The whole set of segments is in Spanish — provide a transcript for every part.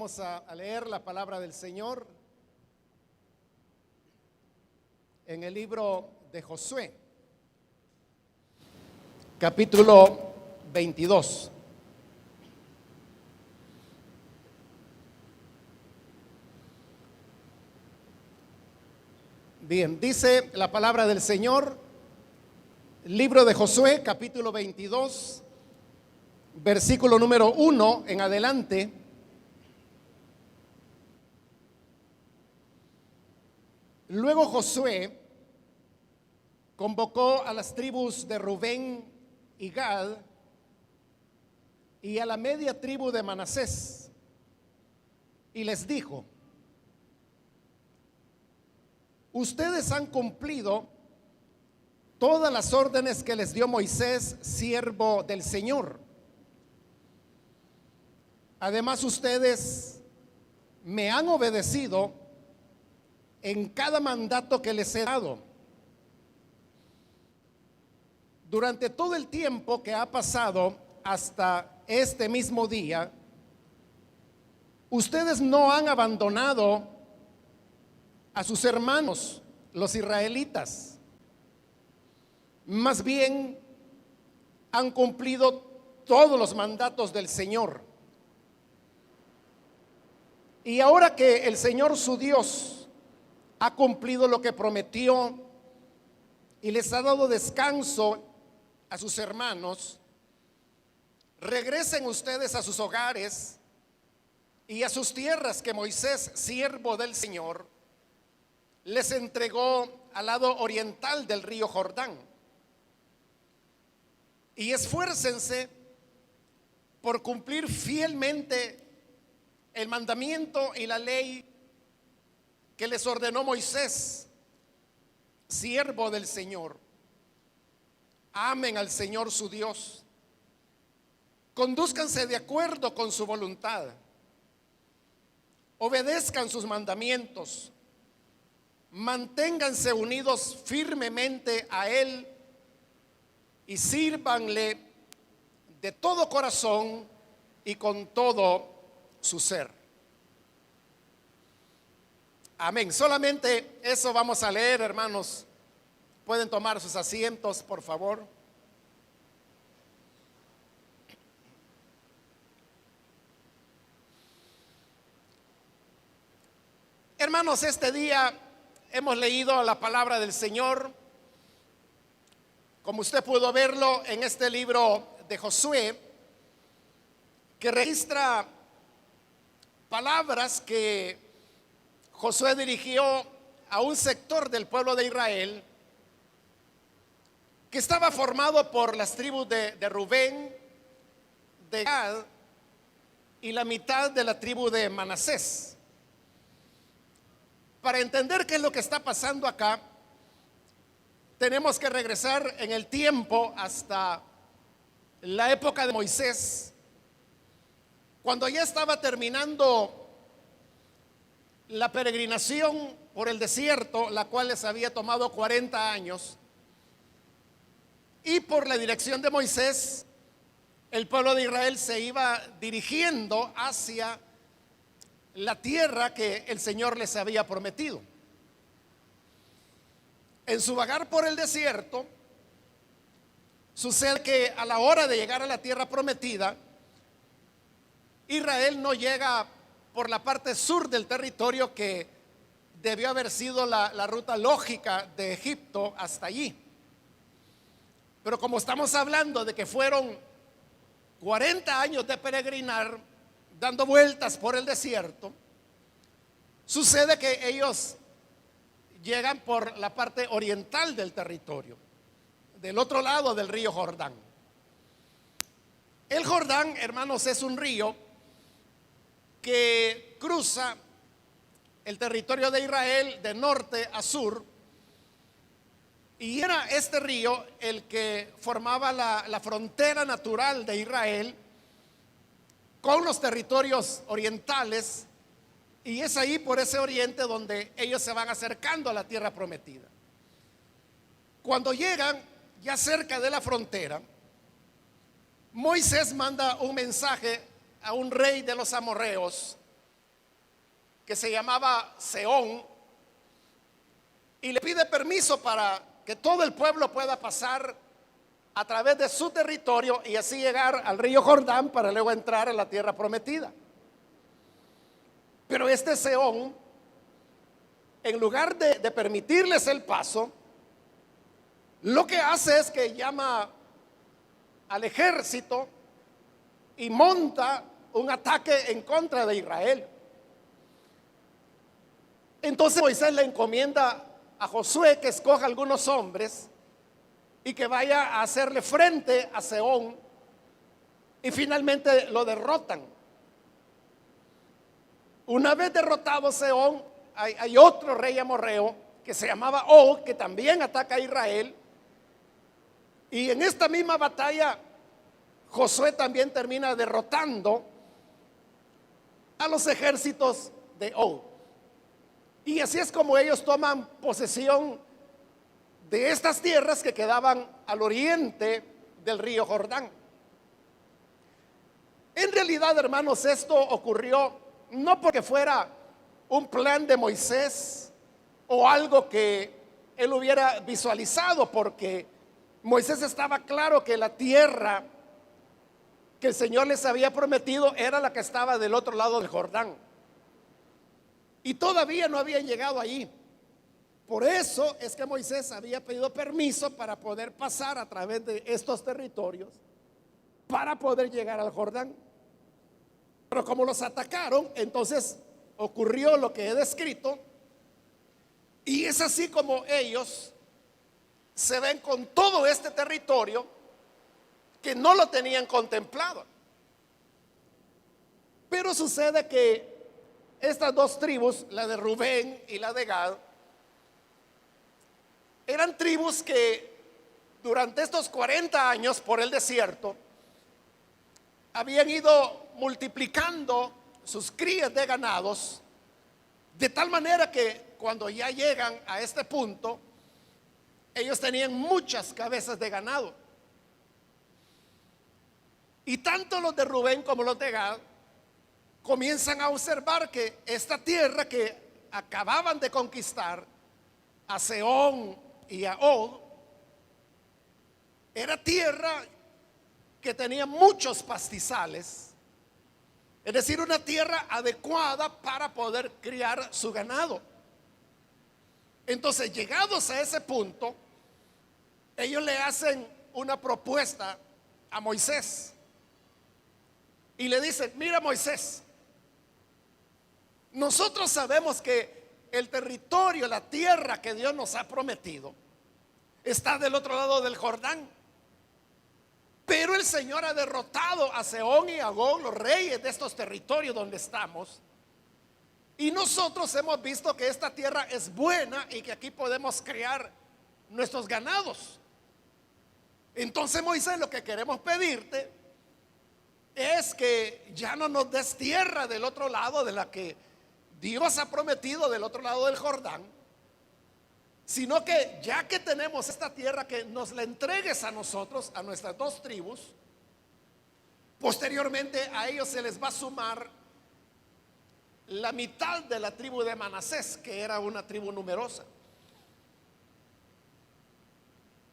vamos a leer la palabra del Señor en el libro de Josué, capítulo 22. Bien, dice la palabra del Señor, libro de Josué, capítulo 22, versículo número 1 en adelante. Luego Josué convocó a las tribus de Rubén y Gad y a la media tribu de Manasés y les dijo: ustedes han cumplido todas las órdenes que les dio Moisés, siervo del Señor. Además, ustedes me han obedecido en cada mandato que les he dado. Durante todo el tiempo que ha pasado hasta este mismo día, ustedes no han abandonado a sus hermanos, los israelitas. Más bien, han cumplido todos los mandatos del Señor. Y ahora que el Señor su Dios ha cumplido lo que prometió y les ha dado descanso a sus hermanos, regresen ustedes a sus hogares y a sus tierras que Moisés, siervo del Señor, les entregó al lado oriental del río Jordán. Y esfuércense por cumplir fielmente el mandamiento y la ley que les ordenó Moisés, siervo del Señor. Amen al Señor su Dios. Condúzcanse de acuerdo con su voluntad. Obedezcan sus mandamientos. Manténganse unidos firmemente a Él y sírvanle de todo corazón y con todo su ser. Amén. Solamente eso vamos a leer, hermanos. Pueden tomar sus asientos, por favor. Hermanos, este día hemos leído la palabra del Señor, como usted pudo verlo en este libro de Josué, que registra palabras que Josué dirigió a un sector del pueblo de Israel que estaba formado por las tribus de Rubén, de Gad y la mitad de la tribu de Manasés. Para entender qué es lo que está pasando acá, tenemos que regresar en el tiempo hasta la época de Moisés, cuando ya estaba terminando la peregrinación por el desierto, la cual les había tomado 40 años. Y por la dirección de Moisés, el pueblo de Israel se iba dirigiendo hacia la tierra que el Señor les había prometido. En su vagar por el desierto, sucede que a la hora de llegar a la tierra prometida, Israel no llega por la parte sur del territorio, que debió haber sido la ruta lógica de Egipto hasta allí. Pero como estamos hablando de que fueron 40 años de peregrinar, dando vueltas por el desierto, sucede que ellos llegan por la parte oriental del territorio, del otro lado del río Jordán. El Jordán, hermanos, es un río que cruza el territorio de Israel de norte a sur, y era este río el que formaba la frontera natural de Israel con los territorios orientales, y es ahí por ese oriente donde ellos se van acercando a la tierra prometida. Cuando llegan ya cerca de la frontera, Moisés manda un mensaje a un rey de los amorreos que se llamaba Sehón y le pide permiso para que todo el pueblo pueda pasar a través de su territorio y así llegar al río Jordán para luego entrar a la tierra prometida. Pero este Sehón, en lugar de permitirles el paso, lo que hace es que llama al ejército y monta un ataque en contra de Israel. Entonces Moisés le encomienda a Josué que escoja algunos hombres y que vaya a hacerle frente a Sehón, y finalmente lo derrotan. Una vez derrotado Sehón, hay otro rey amorreo que se llamaba Og, que también ataca a Israel, y en esta misma batalla Josué también termina derrotando a los ejércitos de Og. Y así es como ellos toman posesión de estas tierras que quedaban al oriente del río Jordán. En realidad, hermanos, esto ocurrió no porque fuera un plan de Moisés o algo que él hubiera visualizado, porque Moisés estaba claro que la tierra que el Señor les había prometido era la que estaba del otro lado del Jordán. Y todavía no habían llegado allí. Por eso es que Moisés había pedido permiso para poder pasar a través de estos territorios para poder llegar al Jordán. Pero como los atacaron, entonces ocurrió lo que he descrito, y es así como ellos se ven con todo este territorio que no lo tenían contemplado. Pero sucede que estas dos tribus, la de Rubén y la de Gad, eran tribus que durante estos 40 años por el desierto habían ido multiplicando sus crías de ganados, de tal manera que cuando ya llegan a este punto, ellos tenían muchas cabezas de ganado. Y tanto los de Rubén como los de Gad comienzan a observar que esta tierra que acababan de conquistar, a Sehón y a Og, era tierra que tenía muchos pastizales, es decir, una tierra adecuada para poder criar su ganado. Entonces, llegados a ese punto, ellos le hacen una propuesta a Moisés y le dicen: mira, Moisés, nosotros sabemos que el territorio, la tierra que Dios nos ha prometido, está del otro lado del Jordán. Pero el Señor ha derrotado a Sehón y a Og, los reyes de estos territorios donde estamos. Y nosotros hemos visto que esta tierra es buena y que aquí podemos criar nuestros ganados. Entonces, Moisés, lo que queremos pedirte es que ya no nos des tierra del otro lado de la que Dios ha prometido, del otro lado del Jordán, sino que ya que tenemos esta tierra, que nos la entregues a nosotros, a nuestras dos tribus. Posteriormente a ellos se les va a sumar la mitad de la tribu de Manasés, que era una tribu numerosa.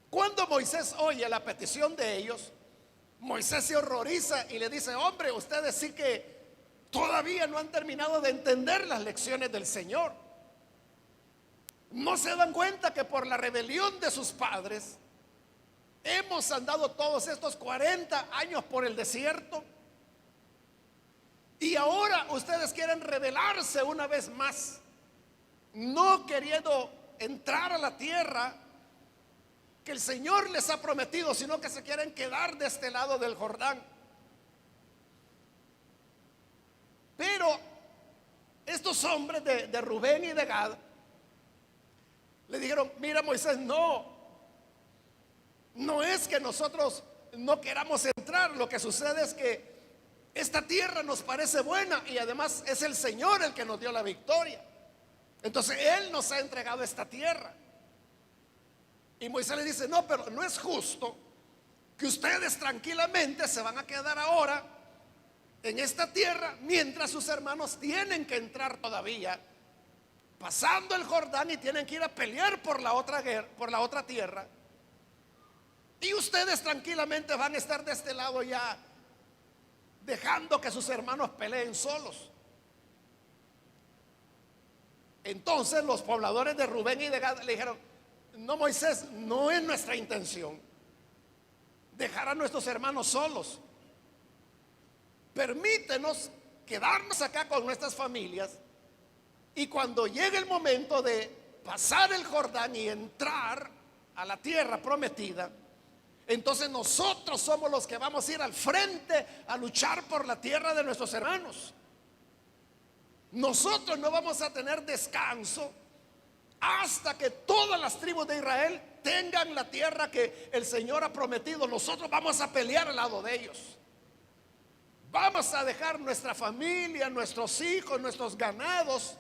Cuando Moisés oye la petición de ellos, Moisés se horroriza y le dice: hombre, ustedes sí que todavía no han terminado de entender las lecciones del Señor. ¿No se dan cuenta que por la rebelión de sus padres hemos andado todos estos 40 años por el desierto? Y ahora ustedes quieren rebelarse una vez más, no queriendo entrar a la tierra que el Señor les ha prometido, sino que se quieren quedar de este lado del Jordán. Pero estos hombres de Rubén y de Gad le dijeron: mira, Moisés, no es que nosotros no queramos entrar. Lo que sucede es que esta tierra nos parece buena y además es el Señor el que nos dio la victoria. Entonces Él nos ha entregado esta tierra. Y Moisés le dice: no, pero no es justo que ustedes tranquilamente se van a quedar ahora en esta tierra, mientras sus hermanos tienen que entrar todavía pasando el Jordán y tienen que ir a pelear por la otra guerra, por la otra tierra. Y ustedes tranquilamente van a estar de este lado ya, dejando que sus hermanos peleen solos. Entonces los pobladores de Rubén y de Gad le dijeron: no, Moisés, no es nuestra intención dejar a nuestros hermanos solos. Permítenos quedarnos acá con nuestras familias, y cuando llegue el momento de pasar el Jordán y entrar a la tierra prometida, entonces nosotros somos los que vamos a ir al frente a luchar por la tierra de nuestros hermanos. Nosotros no vamos a tener descanso hasta que todas las tribus de Israel tengan la tierra que el Señor ha prometido. Nosotros vamos a pelear al lado de ellos. Vamos a dejar nuestra familia, nuestros hijos, nuestros ganados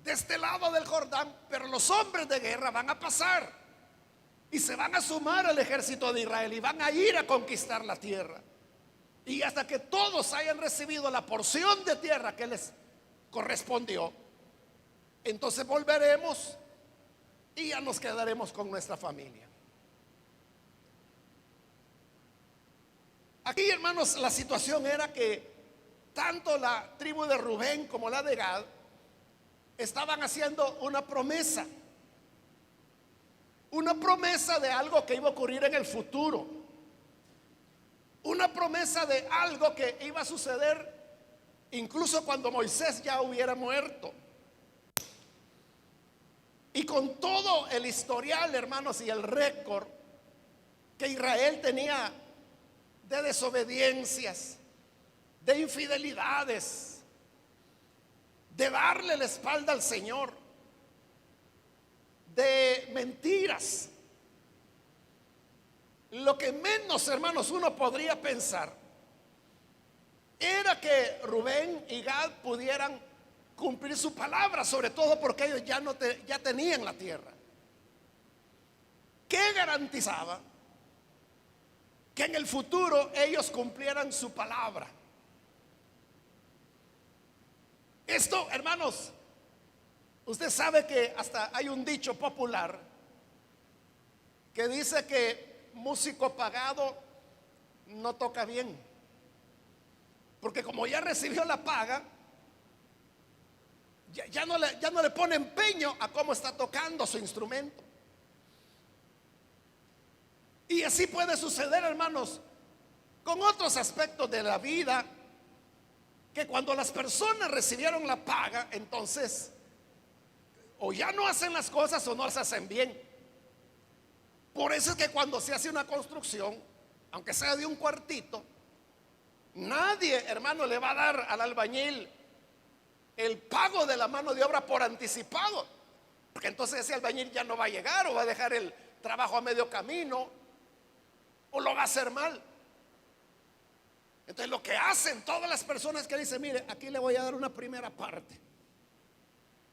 de este lado del Jordán, pero los hombres de guerra van a pasar y se van a sumar al ejército de Israel y van a ir a conquistar la tierra. Y hasta que todos hayan recibido la porción de tierra que les correspondió, entonces volveremos y ya nos quedaremos con nuestra familia. Aquí, hermanos, la situación era que tanto la tribu de Rubén como la de Gad estaban haciendo una promesa de algo que iba a ocurrir en el futuro, una promesa de algo que iba a suceder incluso cuando Moisés ya hubiera muerto. Y con todo el historial, hermanos, y el récord que Israel tenía de desobediencias, de infidelidades, de darle la espalda al Señor, de mentiras, lo que menos, hermanos, uno podría pensar era que Rubén y Gad pudieran cumplir su palabra, sobre todo porque ellos ya tenían la tierra. ¿Qué garantizaba que en el futuro ellos cumplieran su palabra? Esto, hermanos, usted sabe que hasta hay un dicho popular que dice que músico pagado no toca bien, porque como ya recibió la paga, ya no le pone empeño a cómo está tocando su instrumento. Y así puede suceder, hermanos, con otros aspectos de la vida, que cuando las personas recibieron la paga, entonces o ya no hacen las cosas o no las hacen bien. Por eso es que cuando se hace una construcción, aunque sea de un cuartito, nadie, hermano, le va a dar al albañil el pago de la mano de obra por anticipado, porque entonces ese albañil ya no va a llegar, o va a dejar el trabajo a medio camino, o lo va a hacer mal. Entonces lo que hacen todas las personas que dicen: mire, aquí le voy a dar una primera parte,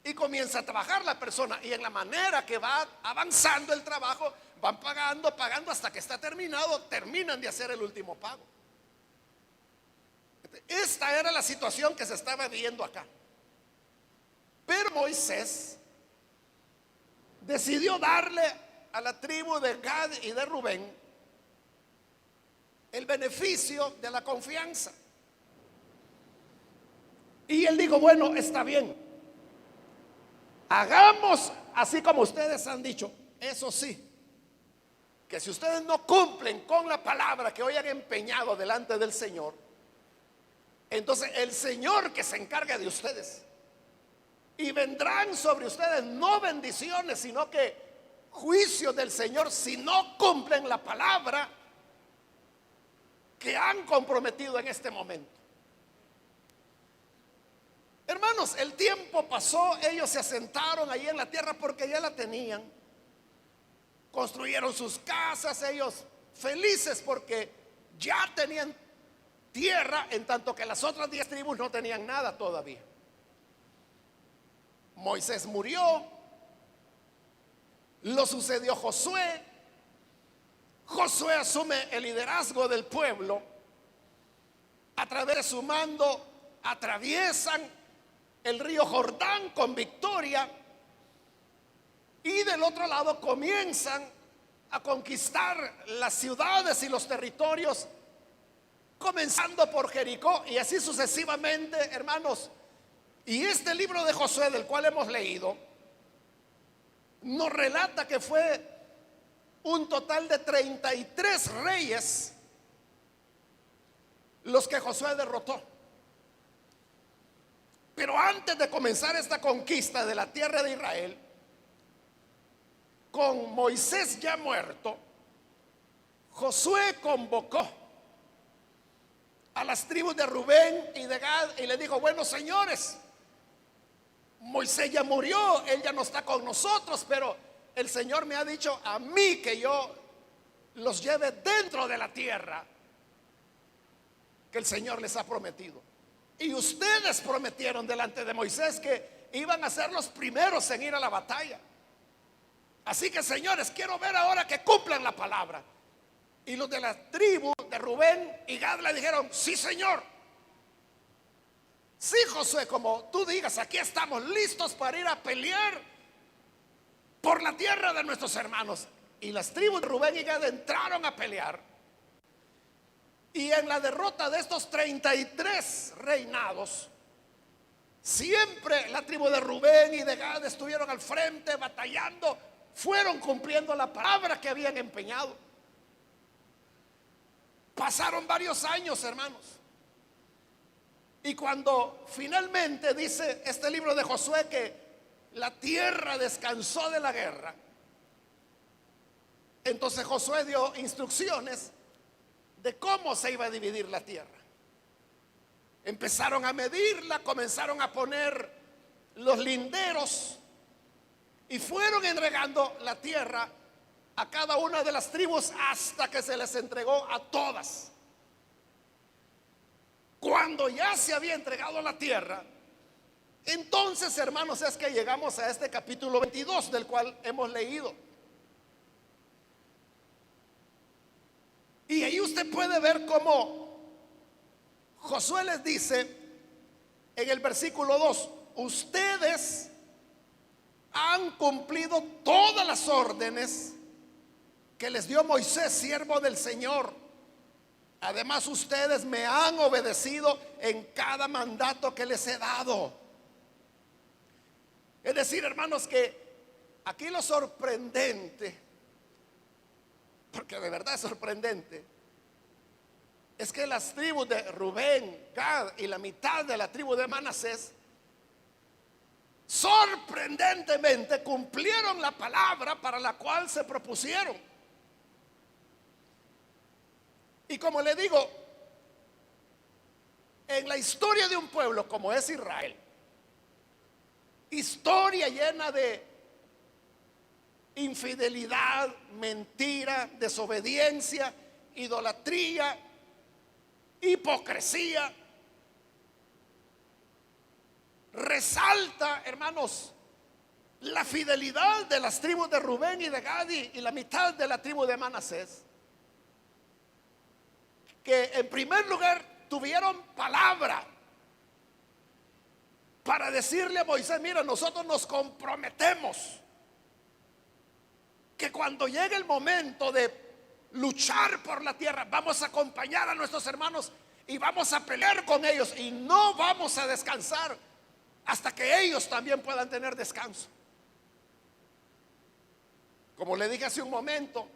y comienza a trabajar la persona, y en la manera que va avanzando el trabajo, van pagando hasta que está terminado, terminan de hacer el último pago. Esta era la situación que se estaba viendo acá. Pero Moisés decidió darle a la tribu de Gad y de Rubén el beneficio de la confianza. Y él dijo: bueno, está bien, hagamos así como ustedes han dicho. Eso sí, que si ustedes no cumplen con la palabra que hoy han empeñado delante del Señor, entonces el Señor que se encargue de ustedes, y vendrán sobre ustedes no bendiciones, sino que juicios del Señor si no cumplen la palabra que han comprometido en este momento. Hermanos, el tiempo pasó, ellos se asentaron ahí en la tierra porque ya la tenían, construyeron sus casas, ellos felices porque ya tenían tierra, en tanto que las otras 10 tribus no tenían nada todavía. Moisés murió, lo sucedió Josué. Josué asume el liderazgo del pueblo, A través de su mando atraviesan el río Jordán con victoria y del otro lado comienzan a conquistar las ciudades y los territorios, comenzando por Jericó y así sucesivamente, hermanos. Y este libro de Josué, del cual hemos leído, nos relata que fue un total de 33 reyes los que Josué derrotó. Pero antes de comenzar esta conquista de la tierra de Israel, con Moisés ya muerto, Josué convocó a las tribus de Rubén y de Gad y le dijo: bueno, señores, Moisés ya murió, él ya no está con nosotros, pero el Señor me ha dicho a mí que yo los lleve dentro de la tierra que el Señor les ha prometido. Y ustedes prometieron delante de Moisés que iban a ser los primeros en ir a la batalla. Así que, señores, quiero ver ahora que cumplan la palabra. Y los de la tribu de Rubén y Gad le dijeron: sí, señor. Sí, Josué, como tú digas, aquí estamos listos para ir a pelear por la tierra de nuestros hermanos. Y las tribus de Rubén y Gad entraron a pelear. Y en la derrota de estos 33 reinados, siempre la tribu de Rubén y de Gad estuvieron al frente batallando, fueron cumpliendo la palabra que habían empeñado. Pasaron varios años, hermanos, y cuando finalmente dice este libro de Josué que la tierra descansó de la guerra, entonces Josué dio instrucciones de cómo se iba a dividir la tierra. Empezaron a medirla, comenzaron a poner los linderos y fueron entregando la tierra a cada una de las tribus hasta que se les entregó a todas. Cuando ya se había entregado la tierra, entonces, hermanos, es que llegamos a este capítulo 22 del cual hemos leído. Y ahí usted puede ver cómo Josué les dice en el versículo 2: ustedes han cumplido todas las órdenes que les dio Moisés, siervo del Señor. Además, ustedes me han obedecido en cada mandato que les he dado. Es decir, hermanos, que aquí lo sorprendente, porque de verdad es sorprendente, es que las tribus de Rubén, Gad y la mitad de la tribu de Manasés sorprendentemente cumplieron la palabra para la cual se propusieron. Y como le digo, en la historia de un pueblo como es Israel, historia llena de infidelidad, mentira, desobediencia, idolatría, hipocresía, resalta, hermanos, la fidelidad de las tribus de Rubén y de Gad y la mitad de la tribu de Manasés, que en primer lugar tuvieron palabra para decirle a Moisés: mira, nosotros nos comprometemos que cuando llegue el momento de luchar por la tierra, vamos a acompañar a nuestros hermanos y vamos a pelear con ellos y no vamos a descansar hasta que ellos también puedan tener descanso. Como le dije hace un momento,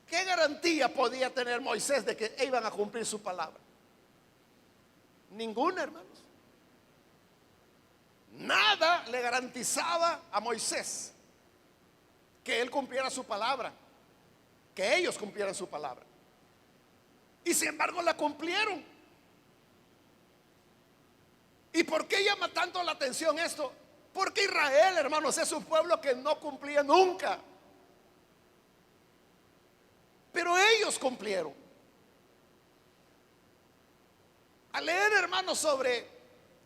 ¿qué garantía podía tener Moisés de que iban a cumplir su palabra? Ninguna, hermanos. Nada le garantizaba a Moisés que él cumpliera su palabra, que ellos cumplieran su palabra. Y sin embargo la cumplieron. ¿Y por qué llama tanto la atención esto? Porque Israel, hermanos, es un pueblo que no cumplía nunca. Pero ellos cumplieron. Al leer, hermanos, sobre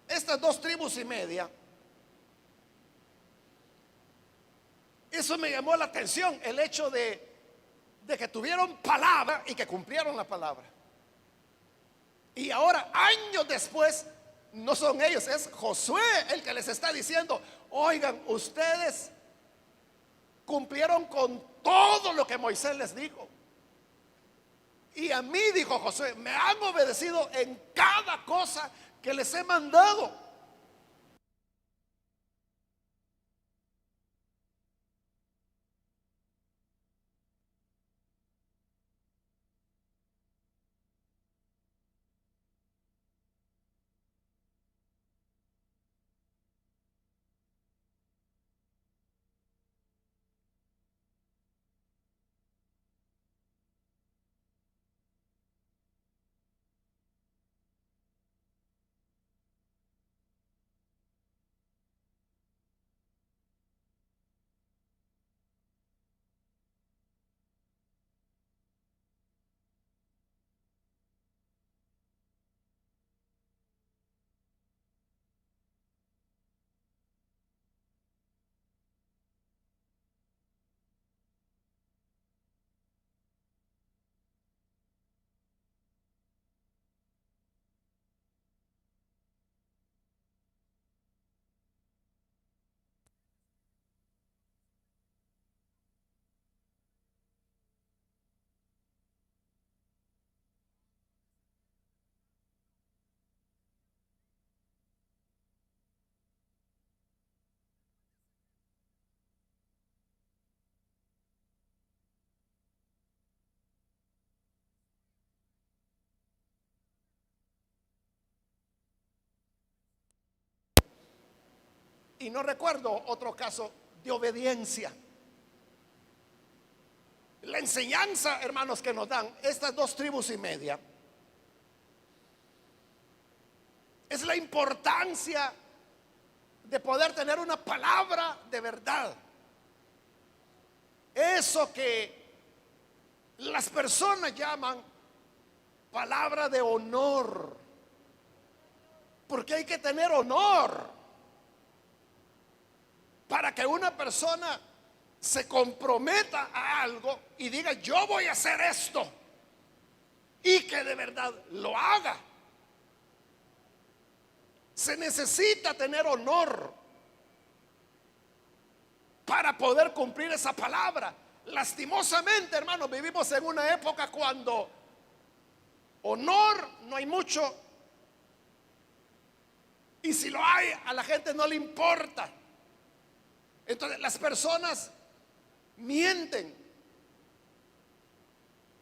estas dos tribus y media, eso me llamó la atención, el hecho de que tuvieron palabra y que cumplieron la palabra. Y ahora, años después, no son ellos, es Josué el que les está diciendo: oigan, ustedes cumplieron con todo lo que Moisés les dijo. Y a mí, dijo Josué, me han obedecido en cada cosa que les he mandado. Y no recuerdo otro caso de obediencia. La enseñanza, hermanos, que nos dan estas 2,5 tribus es la importancia de poder tener una palabra de verdad. Eso que las personas llaman palabra de honor, porque hay que tener honor para que una persona se comprometa a algo y diga: yo voy a hacer esto, y que de verdad lo haga. Se necesita tener honor para poder cumplir esa palabra. Lastimosamente, hermanos, vivimos en una época cuando honor no hay mucho, y si lo hay, a la gente no le importa. Entonces las personas mienten,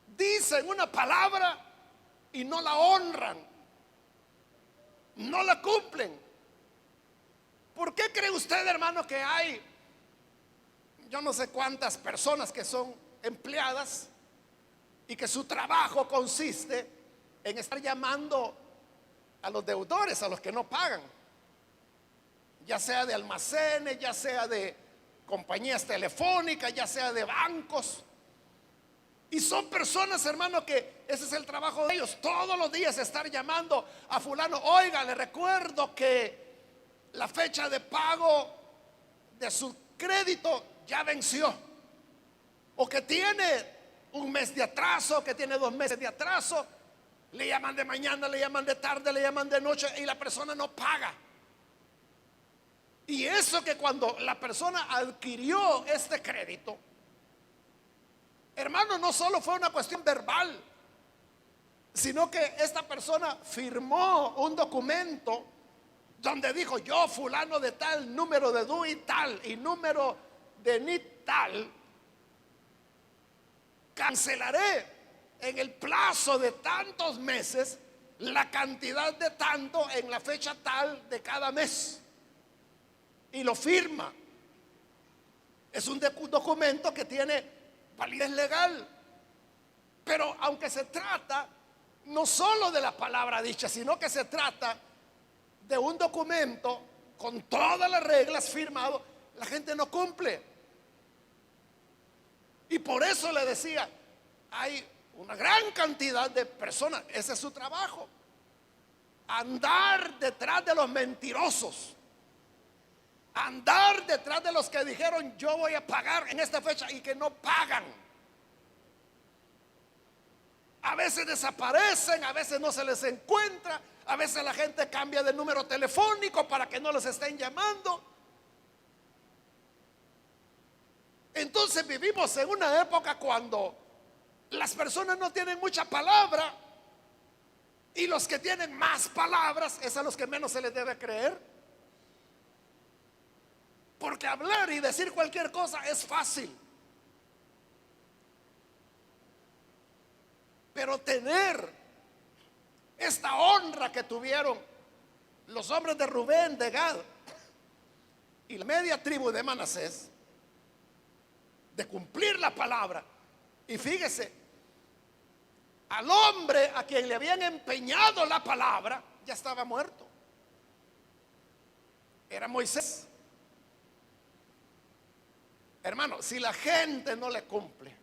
dicen una palabra y no la honran, no la cumplen. ¿Por qué cree usted, hermano, que hay yo no sé cuántas personas que son empleadas y que su trabajo consiste en estar llamando a los deudores, a los que no pagan, ya sea de almacenes, ya sea de compañías telefónicas, ya sea de bancos? Y son personas, hermano, que ese es el trabajo de ellos, todos los días estar llamando a fulano: oiga, le recuerdo que la fecha de pago de su crédito ya venció, o que tiene un mes de atraso, que tiene 2 meses de atraso. Le llaman de mañana, le llaman de tarde, le llaman de noche, y la persona no paga. Y eso que cuando la persona adquirió este crédito, hermano, no solo fue una cuestión verbal, sino que esta persona firmó un documento donde dijo: yo, fulano de tal, número de DUI tal y número de NIT tal, cancelaré en el plazo de tantos meses la cantidad de tanto en la fecha tal de cada mes. Y lo firma. Es un documento que tiene validez legal. Pero aunque se trata no solo de la palabra dicha, sino que se trata de un documento con todas las reglas firmado, la gente no cumple. Y por eso le decía, hay una gran cantidad de personas, ese es su trabajo, andar detrás de los mentirosos, andar detrás de los que dijeron: yo voy a pagar en esta fecha, y que no pagan, A veces desaparecen, a veces no se les encuentra, a veces la gente cambia de número telefónico para que no los estén llamando. Entonces vivimos en una época cuando las personas no tienen mucha palabra, y los que tienen más palabras es a los que menos se les debe creer. Porque hablar y decir cualquier cosa es fácil, pero tener esta honra que tuvieron los hombres de Rubén, de Gad y la media tribu de Manasés, de cumplir la palabra. Y fíjese, al hombre a quien le habían empeñado la palabra ya estaba muerto. Era Moisés. Hermano, si la gente no le cumple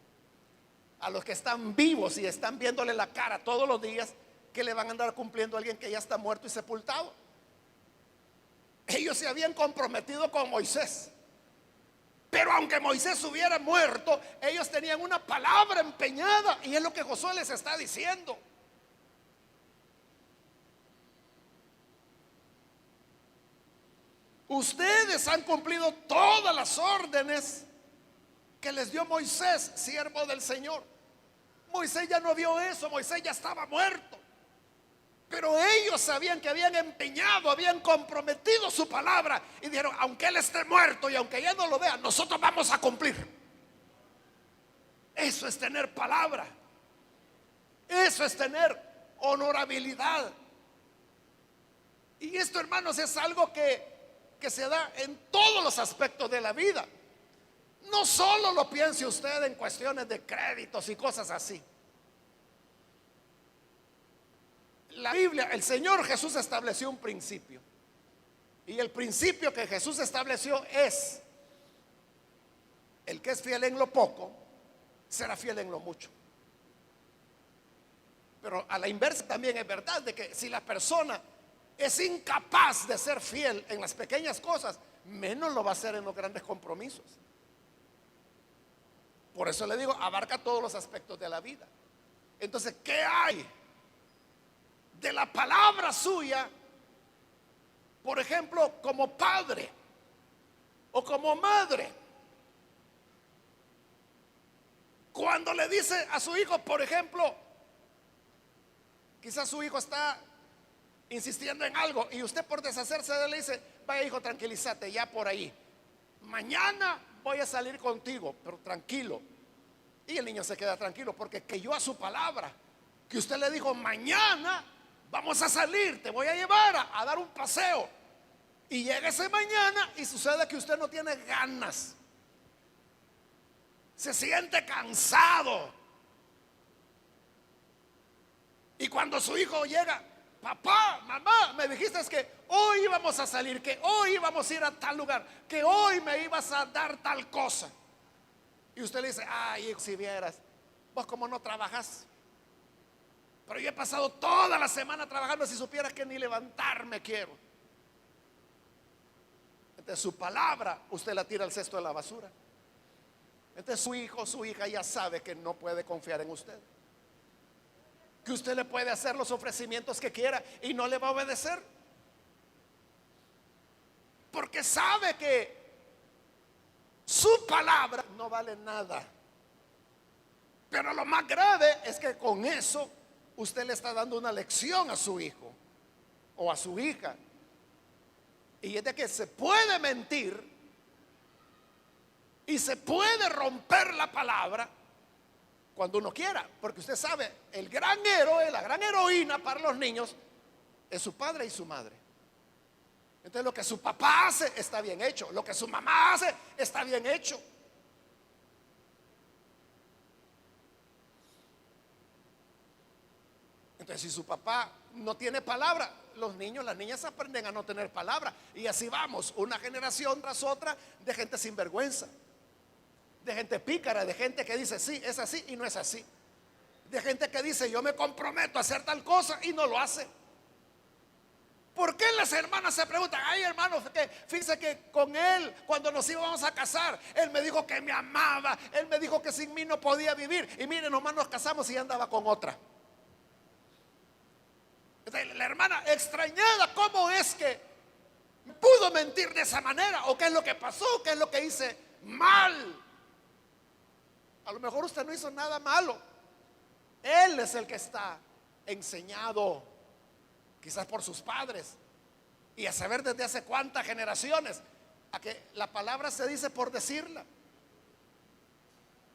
a los que están vivos y están viéndole la cara todos los días, ¿qué le van a andar cumpliendo a alguien que ya está muerto y sepultado? Ellos se habían comprometido con Moisés, pero aunque Moisés hubiera muerto, ellos tenían una palabra empeñada, y es lo que Josué les está diciendo. Ustedes han cumplido todas las órdenes que les dio Moisés, siervo del Señor. Moisés ya no vio eso, Moisés ya estaba muerto. Pero ellos sabían que habían empeñado, habían comprometido su palabra, y dijeron: aunque él esté muerto y aunque ya no lo vea, nosotros vamos a cumplir. Eso es tener palabra. Eso es tener honorabilidad. Y esto, hermanos, es algo que se da en todos los aspectos de la vida. No solo lo piense usted en cuestiones de créditos y cosas así. La Biblia, el Señor Jesús estableció un principio, y el principio que Jesús estableció es: el que es fiel en lo poco será fiel en lo mucho. Pero a la inversa también es verdad de que si la persona es incapaz de ser fiel en las pequeñas cosas, menos lo va a hacer en los grandes compromisos. Por eso le digo, abarca todos los aspectos de la vida. Entonces, ¿qué hay de la palabra suya, por ejemplo, como padre o como madre? Cuando le dice a su hijo, por ejemplo, quizás su hijo está insistiendo en algo y usted, por deshacerse de él, le dice: vaya, hijo, tranquilízate, ya por ahí, mañana voy a salir contigo, pero tranquilo. Y el niño se queda tranquilo porque creyó a su palabra, que usted le dijo: mañana vamos a salir, te voy a llevar a dar un paseo. Y llega ese mañana y sucede que usted no tiene ganas, se siente cansado. Y cuando su hijo llega: papá, mamá, me dijiste que hoy íbamos a salir, que hoy íbamos a ir a tal lugar, que hoy me ibas a dar tal cosa. Y usted le dice: ay, hijo, si vieras, vos como no trabajas. Pero yo he pasado toda la semana trabajando, si supieras que ni levantarme quiero. Entonces su palabra usted la tira al cesto de la basura. Entonces su hijo, su hija ya sabe que no puede confiar en usted, que usted le puede hacer los ofrecimientos que quiera y no le va a obedecer, porque sabe que su palabra no vale nada. Pero lo más grave es que con eso usted le está dando una lección a su hijo o a su hija, y es de que se puede mentir y se puede romper la palabra cuando uno quiera, porque usted sabe, el gran héroe, la gran heroína para los niños es su padre y su madre. Entonces lo que su papá hace está bien hecho, lo que su mamá hace está bien hecho. Entonces, si su papá no tiene palabra, los niños, las niñas aprenden a no tener palabra, y así vamos, una generación tras otra de gente sin vergüenza, de gente pícara, de gente que dice sí, es así y no es así, de gente que dice yo me comprometo a hacer tal cosa y no lo hace. ¿Por qué las hermanas se preguntan? Ay, hermano, fíjese que con él, cuando nos íbamos a casar, él me dijo que me amaba, él me dijo que sin mí no podía vivir, y miren, nomás nos casamos y andaba con otra. La hermana extrañada, ¿cómo es que pudo mentir de esa manera? ¿O qué es lo que pasó? ¿Qué es lo que hice mal? A lo mejor usted no hizo nada malo. Él es el que está enseñado, quizás por sus padres, y a saber desde hace cuántas generaciones, a que la palabra se dice por decirla,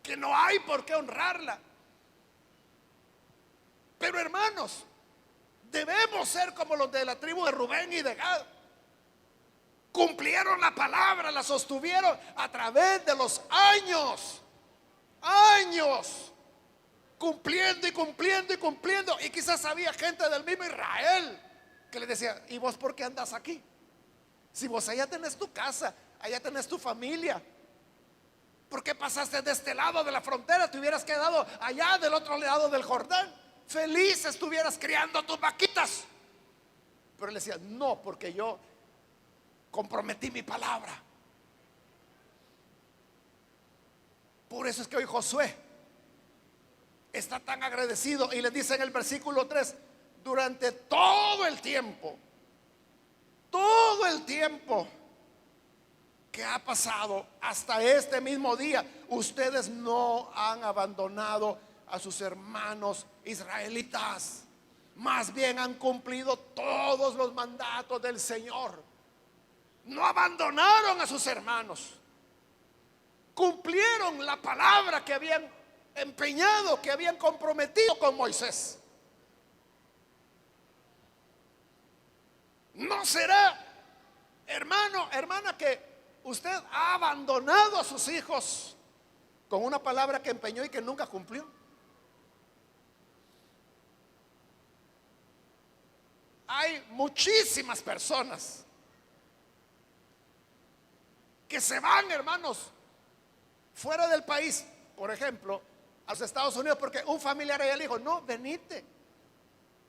que no hay por qué honrarla. Pero hermanos, debemos ser como los de la tribu de Rubén y de Gad. Cumplieron la palabra, la sostuvieron a través de los años, años, cumpliendo y cumpliendo y cumpliendo. Y quizás había gente del mismo Israel que le decía: ¿y vos por qué andas aquí? Si vos allá tenés tu casa, allá tenés tu familia, ¿por qué pasaste de este lado de la frontera? Te hubieras quedado allá del otro lado del Jordán, feliz estuvieras criando tus vaquitas. Pero él decía: no, porque yo comprometí mi palabra. Por eso es que hoy Josué está tan agradecido y le dice en el versículo 3: durante todo el tiempo que ha pasado hasta este mismo día, ustedes no han abandonado a sus hermanos israelitas, más bien han cumplido todos los mandatos del Señor. No abandonaron a sus hermanos, cumplieron la palabra que habían empeñado, que habían comprometido con Moisés. ¿No será, hermano, hermana, que usted ha abandonado a sus hijos con una palabra que empeñó y que nunca cumplió? Hay muchísimas personas que se van, hermanos, fuera del país, por ejemplo, a los Estados Unidos, porque un familiar allá le dijo: no, venite,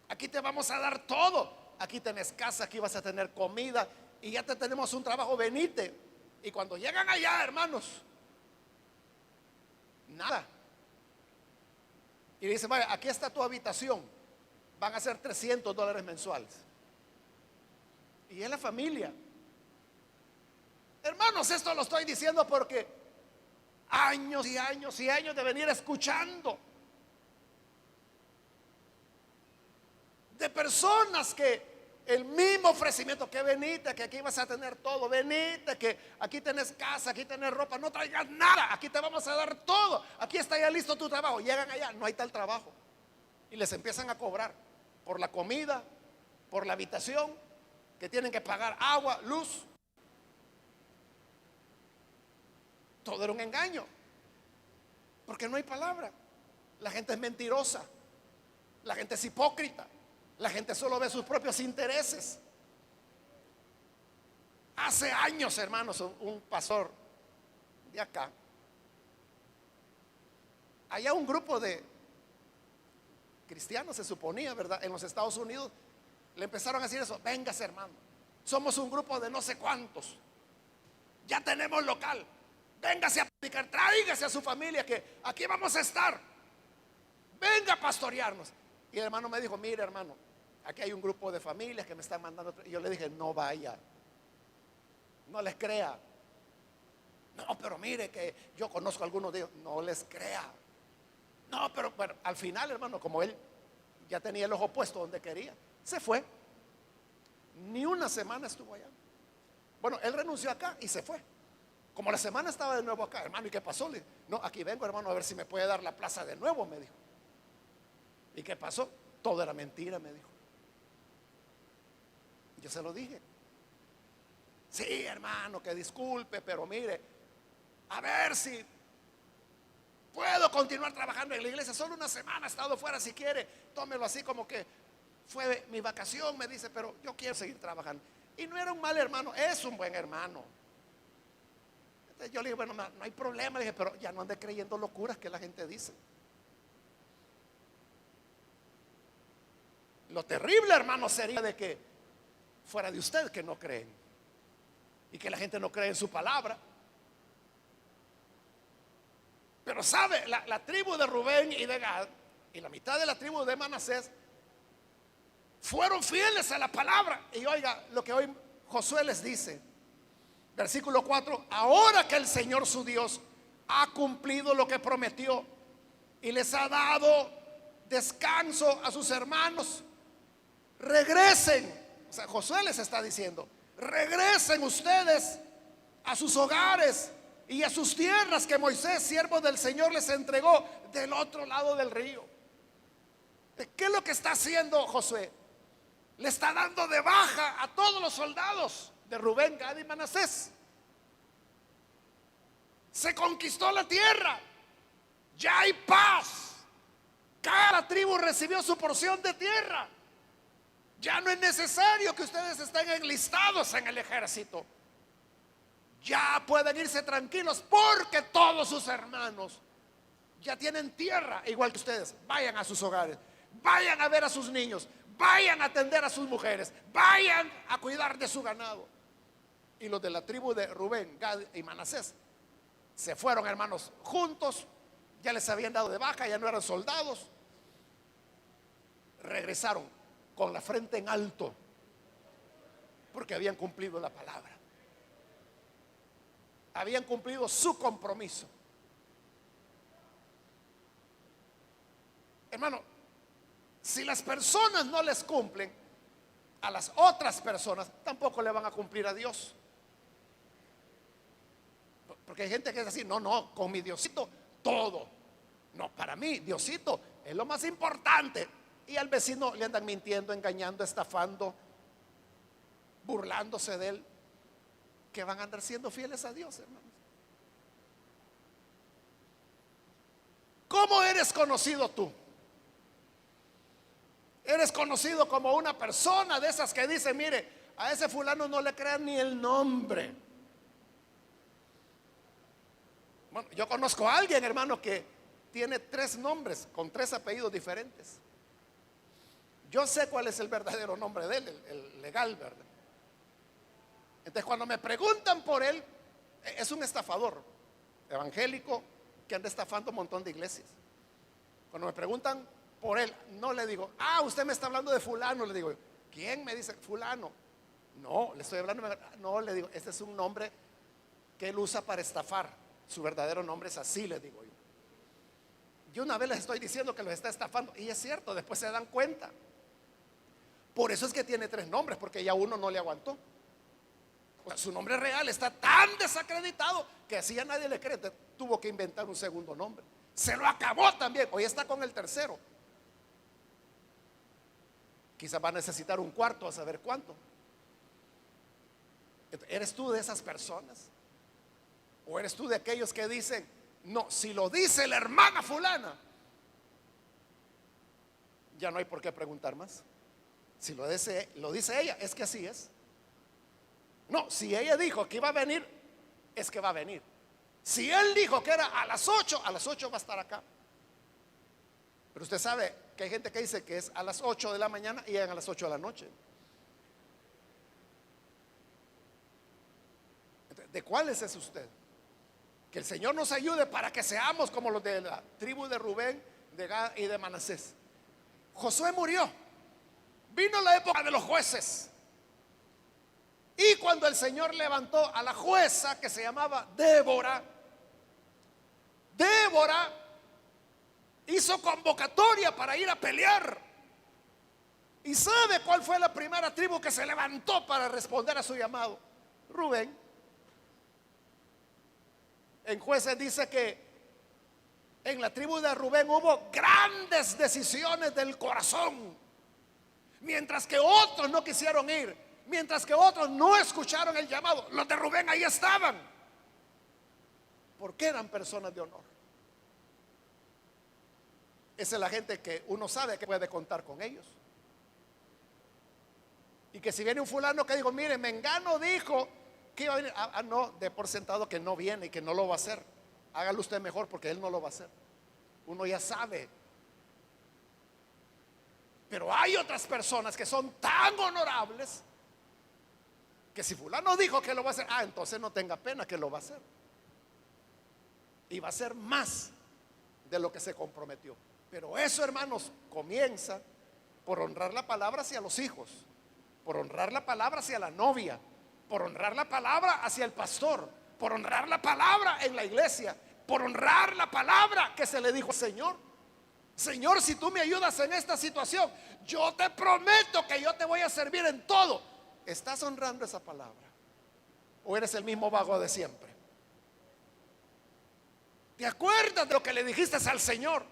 aquí te vamos a dar todo, aquí tenés casa, aquí vas a tener comida y ya te tenemos un trabajo, venite. Y cuando llegan allá, hermanos, nada. Y dice: vaya, aquí está tu habitación, van a ser $300 mensuales. Y es la familia. Hermanos, esto lo estoy diciendo porque años y años y años de venir escuchando de personas que el mismo ofrecimiento: que venite, que aquí vas a tener todo, venite, que aquí tenés casa, aquí tenés ropa, no traigas nada, aquí te vamos a dar todo, aquí está ya listo tu trabajo. Llegan allá, no hay tal trabajo, y les empiezan a cobrar por la comida, por la habitación, que tienen que pagar agua, luz. Todo era un engaño, porque no hay palabra. La gente es mentirosa, la gente es hipócrita, la gente solo ve sus propios intereses. Hace años, hermanos, un pastor de acá, allá un grupo de cristianos, se suponía, ¿verdad?, en los Estados Unidos, le empezaron a decir eso: véngase, hermano, somos un grupo de no sé cuántos, ya tenemos local, véngase a predicar, tráigase a su familia, que aquí vamos a estar, venga a pastorearnos. Y el hermano me dijo: mire, hermano, aquí hay un grupo de familias que me están mandando. Y yo le dije: no vaya, no les crea. No, pero mire que yo conozco a algunos de ellos. No les crea. No, pero bueno, al final, hermano, como él ya tenía el ojo puesto donde quería, se fue. Ni una semana estuvo allá. Bueno, él renunció acá y se fue. Como la semana estaba de nuevo acá: hermano, ¿y qué pasó? Le dije: no, aquí vengo, hermano, a ver si me puede dar la plaza de nuevo, me dijo. ¿Y qué pasó? Todo era mentira, me dijo. Yo se lo dije: sí, hermano, que disculpe, pero mire, a ver si puedo continuar trabajando en la iglesia. Solo una semana he estado fuera, si quiere, tómelo así como que fue mi vacación, me dice, pero yo quiero seguir trabajando. Y no era un mal hermano, es un buen hermano. Entonces yo le dije: bueno, no hay problema, le dije, pero ya no ande creyendo locuras que la gente dice. Lo terrible, hermano, sería de que fuera de usted que no creen y que la gente no cree en su palabra. Pero sabe, la tribu de Rubén y de Gad y la mitad de la tribu de Manasés fueron fieles a la palabra. Y oiga lo que hoy Josué les dice, versículo 4: ahora que el Señor su Dios ha cumplido lo que prometió y les ha dado descanso a sus hermanos, regresen. O sea, Josué les está diciendo: regresen ustedes a sus hogares y a sus tierras que Moisés, siervo del Señor, les entregó del otro lado del río. ¿Qué es lo que está haciendo Josué? Le está dando de baja a todos los soldados de Rubén, Gad y Manasés. Se conquistó la tierra, ya hay paz. Cada tribu recibió su porción de tierra. Ya no es necesario que ustedes estén enlistados en el ejército. Ya pueden irse tranquilos porque todos sus hermanos ya tienen tierra igual que ustedes. Vayan a sus hogares, vayan a ver a sus niños, vayan a atender a sus mujeres, vayan a cuidar de su ganado. Y los de la tribu de Rubén, Gad y Manasés se fueron, hermanos, juntos. Ya les habían dado de baja, ya no eran soldados. Regresaron con la frente en alto porque habían cumplido la palabra, habían cumplido su compromiso. Hermano, si las personas no les cumplen, a las otras personas tampoco le van a cumplir a Dios. Porque hay gente que es así: no, no, con mi Diosito todo. No, para mí Diosito es lo más importante. Y al vecino le andan mintiendo, engañando, estafando, burlándose de él. Que van a andar siendo fieles a Dios, hermanos. ¿Cómo eres conocido tú? Eres conocido como una persona de esas que dicen: mire, a ese fulano no le crean ni el nombre. Bueno, yo conozco a alguien, hermano, que tiene 3 nombres con 3 apellidos diferentes. Yo sé cuál es el verdadero nombre de él, el legal, ¿verdad? Entonces, cuando me preguntan por él, es un estafador evangélico que anda estafando un montón de iglesias. Cuando me preguntan por él, no le digo: ah, usted me está hablando de fulano. Le digo: ¿quién? Me dice: fulano. No, le estoy hablando. No, le digo: este es un nombre que él usa para estafar. Su verdadero nombre es así, le digo yo. Yo una vez les estoy diciendo que los está estafando, y es cierto, después se dan cuenta. Por eso es que tiene 3 nombres, porque ya uno no le aguantó. O sea, su nombre real está tan desacreditado que así a nadie le cree. Tuvo que inventar un segundo nombre. Se lo acabó también. Hoy está con el tercero. Quizás va a necesitar un cuarto, a saber cuánto. ¿Eres tú de esas personas? ¿O eres tú de aquellos que dicen: no, si lo dice la hermana fulana, ya no hay por qué preguntar más? Si lo dice ella, es que así es. No, si ella dijo que iba a venir, es que va a venir. Si él dijo que era a las 8, a las 8 va a estar acá. Pero usted sabe que hay gente que dice que es a las 8 de la mañana y llegan a las 8 de la noche. ¿De cuáles es usted? Que el Señor nos ayude para que seamos como los de la tribu de Rubén, de Gad y de Manasés. Josué murió. Vino la época de los jueces. Y cuando el Señor levantó a la jueza que se llamaba Débora, Débora hizo convocatoria para ir a pelear. ¿Y sabe cuál fue la primera tribu que se levantó para responder a su llamado? Rubén. En Jueces dice que en la tribu de Rubén hubo grandes decisiones del corazón, mientras que otros no quisieron ir, mientras que otros no escucharon el llamado. Los de Rubén ahí estaban, porque eran personas de honor. Esa es la gente que uno sabe que puede contar con ellos. Y que si viene un fulano que digo: mire, Mengano dijo que iba a venir. No, de por sentado que no viene y que no lo va a hacer. Hágalo usted mejor, porque él no lo va a hacer. Uno ya sabe. Pero hay otras personas que son tan honorables que si fulano dijo que lo va a hacer, entonces no tenga pena, que lo va a hacer. Y va a hacer más de lo que se comprometió. Pero eso, hermanos, comienza por honrar la palabra hacia los hijos, por honrar la palabra hacia la novia, por honrar la palabra hacia el pastor, por honrar la palabra en la iglesia, por honrar la palabra que se le dijo al Señor. Señor, si tú me ayudas en esta situación, yo te prometo que yo te voy a servir en todo. ¿Estás honrando esa palabra? ¿O eres el mismo vago de siempre? ¿Te acuerdas de lo que le dijiste al Señor?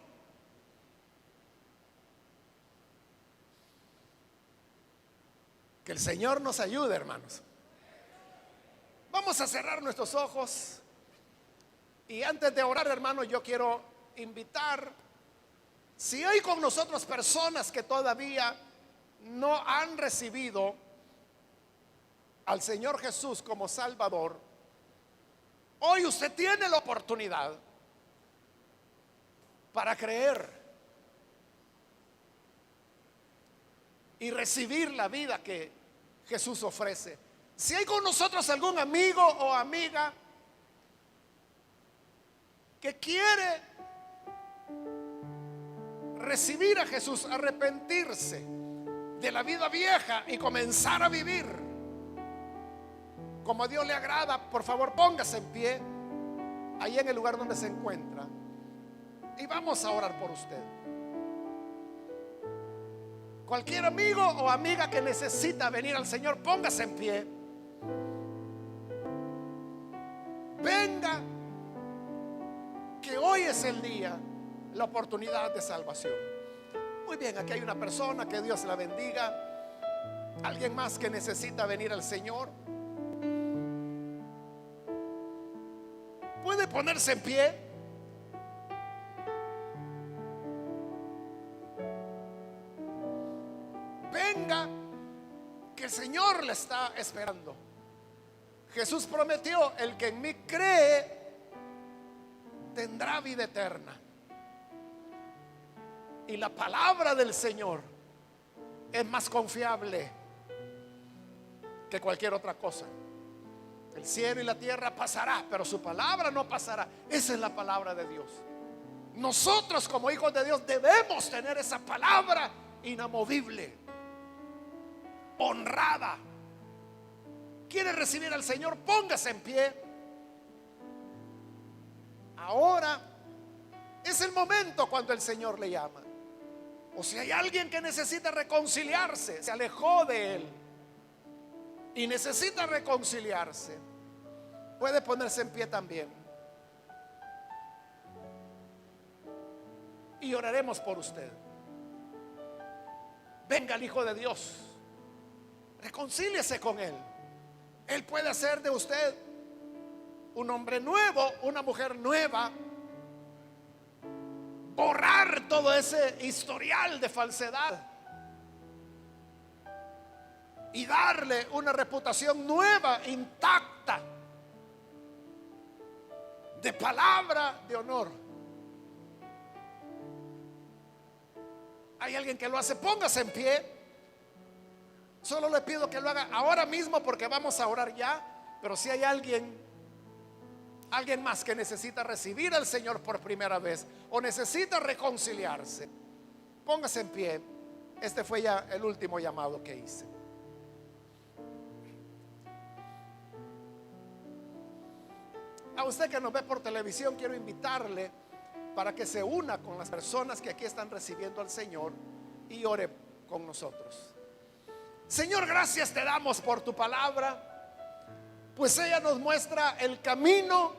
Que el Señor nos ayude, hermanos. Vamos a cerrar nuestros ojos. Y antes de orar, hermanos, yo quiero invitar, si hay con nosotros personas que todavía no han recibido al Señor Jesús como Salvador, hoy usted tiene la oportunidad para creer y recibir la vida que Jesús ofrece. Si hay con nosotros algún amigo o amiga que quiere recibir a Jesús, arrepentirse de la vida vieja y comenzar a vivir como a Dios le agrada, por favor póngase en pie ahí en el lugar donde se encuentra y vamos a orar por usted. Cualquier amigo o amiga que necesita venir al Señor, póngase en pie. Venga, que hoy es el día, la oportunidad de salvación. Muy bien, aquí hay una persona, que Dios la bendiga. Alguien más que necesita venir al Señor. Puede ponerse en pie. Venga, que el Señor le está esperando. Jesús prometió: el que en mí cree tendrá vida eterna. Y la palabra del Señor es más confiable que cualquier otra cosa. El cielo y la tierra pasará, pero su palabra no pasará. Esa es la palabra de Dios. Nosotros como hijos de Dios debemos tener esa palabra inamovible, honrada. ¿Quiere recibir al Señor? Póngase en pie. Ahora es el momento cuando el Señor le llama. O si hay alguien que necesita reconciliarse, se alejó de Él y necesita reconciliarse, puede ponerse en pie también. Y oraremos por usted. Venga el Hijo de Dios, reconcíliese con Él. Él puede hacer de usted un hombre nuevo, una mujer nueva, borrar todo ese historial de falsedad y darle una reputación nueva, intacta, de palabra de honor. ¿Hay alguien que lo hace? Póngase en pie. Solo le pido que lo haga ahora mismo porque vamos a orar ya. Pero si hay alguien más que necesita recibir al Señor por primera vez o necesita reconciliarse, póngase en pie. Este fue ya el último llamado que hice. A usted que nos ve por televisión, quiero invitarle para que se una con las personas que aquí están recibiendo al Señor y ore con nosotros. Señor, gracias te damos por tu palabra, pues ella nos muestra el camino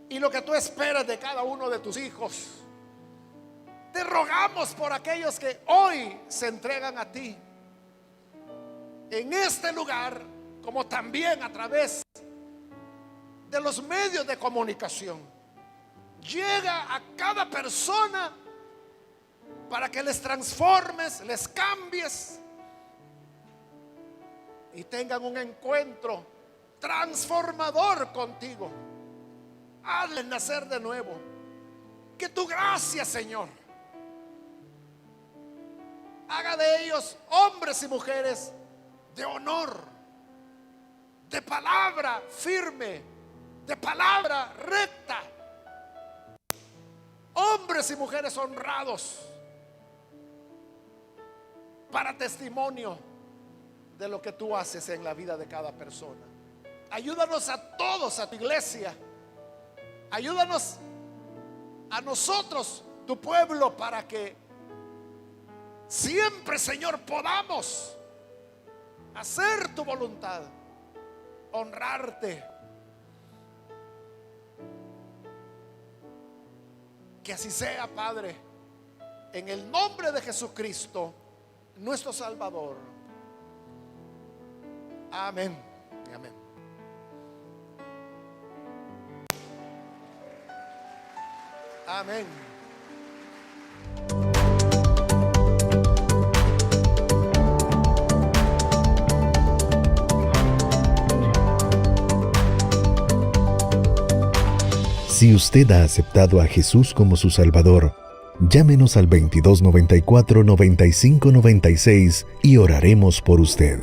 y lo que tú esperas de cada uno de tus hijos. Te rogamos por aquellos que hoy se entregan a ti en este lugar, como también a través de los medios de comunicación. Llega a cada persona para que les transformes, les cambies y tengan un encuentro transformador contigo. Hazles nacer de nuevo. Que tu gracia, Señor, haga de ellos hombres y mujeres de honor, de palabra firme, de palabra recta, hombres y mujeres honrados, para testimonio de lo que tú haces en la vida de cada persona. Ayúdanos a todos, a tu iglesia. Ayúdanos a nosotros, tu pueblo, para que siempre, Señor, podamos hacer tu voluntad, honrarte. Que así sea, Padre, en el nombre de Jesucristo, nuestro Salvador. Amén. Amén. Amén. Si usted ha aceptado a Jesús como su Salvador, llámenos al 2294-9596 y oraremos por usted.